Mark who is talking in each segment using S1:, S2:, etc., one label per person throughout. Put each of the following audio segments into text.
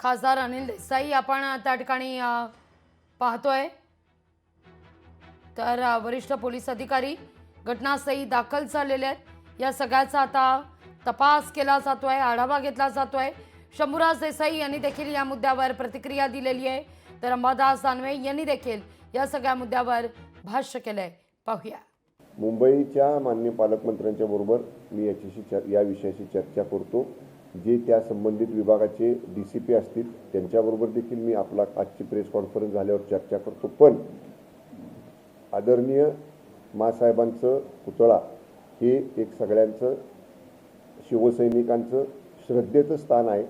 S1: खासदार अनिल देसाई आपण त्या ठिकाणी पाहतोय। तर वरिष्ठ पोलीस अधिकारी घटनास्थळी दाखल झालेले आहेत। या सगळ्याचा आता तपास केला जातोय, आढावा घेतला जातोय। शंभूराज देसाई यांनी देखील या मुद्द्यावर प्रतिक्रिया दिलेली आहे, तर अंबादास दानवे यांनी देखील या सगळ्या मुद्द्यावर भाष्य केलंय। पाहूया।
S2: मुंबईच्या माननीय पालकमंत्र्यांच्या बरोबर मी या विषयाची चर्चा करतो। जे त्या संबंधित विभागाचे डीसीपी असतील त्यांच्याबरोबर देखील मी आपला आजची प्रेस कॉन्फरन्स झाल्यावर चर्चा करतो। पण आदरणीय मासाहेबांचं पुतळा हे एक सगळ्यांचं शिवसैनिकांचं श्रद्धेचं स्थान आहे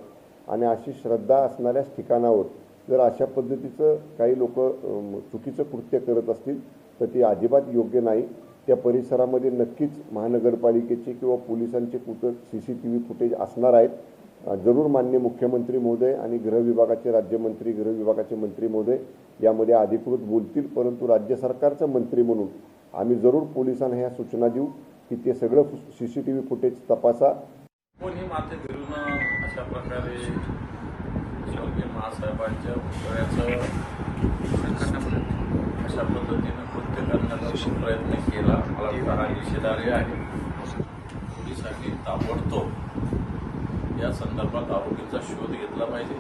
S2: आणि अशी श्रद्धा असणाऱ्याच ठिकाणावर जर अशा पद्धतीचं काही लोक चुकीचं कृत्य करत असतील तर ते अजिबात योग्य नाही। त्या परिसरामध्ये नक्कीच महानगरपालिकेचे किंवा पोलिसांचे कुठं CCTV फुटेज असणार आहेत। जरूर माननीय मुख्यमंत्री महोदय आणि गृह विभागाचे राज्यमंत्री, गृह विभागाचे मंत्री महोदय यामध्ये अधिकृत बोलतील, परंतु राज्य सरकारचा मंत्री म्हणून आम्ही जरूर पोलिसांना ह्या सूचना देऊ की ते सगळं CCTV फुटेज तपासा।
S3: कोणी माते फिरून अशा प्रकारे स्वर्गीय महासाहेबांच्या पुतळ्याचं अशा पद्धतीनं कृत्य करण्याचा प्रयत्न केला, मला वाटतं हा निषेधार्ह आहे। पोलिसांनी ताबडतोब या संदर्भात आरोपींचा शोध घेतला पाहिजे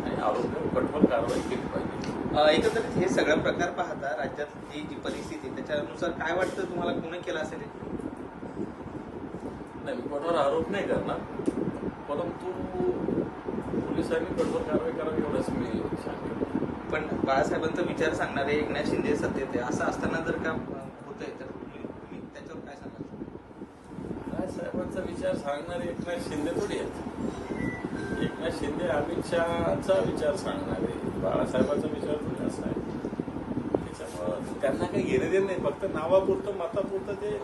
S3: आणि आरोपीवर कठोर कारवाई केली पाहिजे।
S4: एकंदरीत हे सगळा प्रकार पाहता राज्यातली जी परिस्थिती त्याच्यानुसार काय वाटतं तुम्हाला कोणी केलं असेल?
S3: नाही, मी कोणावर आरोप नाही करणार, परंतु पोलिसांनी कठोर कारवाई करावी एवढंच मी सांगेन।
S4: पण बाळासाहेबांचा विचार सांगणारे एकनाथ शिंदे सत्तेत असं असताना जर का होतंय तर तुम्ही त्याच्यावर काय सांगाल?
S3: बाळासाहेबांचा विचार सांगणारे एकनाथ शिंदे थोडी आहेत। एकनाथ शिंदे अमित शहाचा विचार सांगणारे, बाळासाहेबांचा विचार थोडी असा आहे। त्याच्यामुळं त्यांना काही घेणे देणे नाही, फक्त नावापुरतं मतापुरतं ते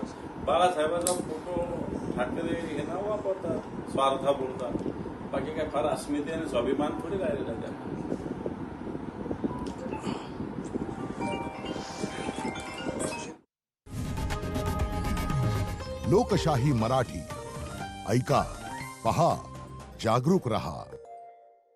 S3: बाळासाहेबांचा फोटो ठाकरे हे नाव वापरतात स्वार्थापुरता। बाकी काय फार अस्मिते आणि स्वाभिमान थोडी राहिलेला त्यांना।
S5: लोकशाही मराठी ऐका, पहा, जागरूक रहा।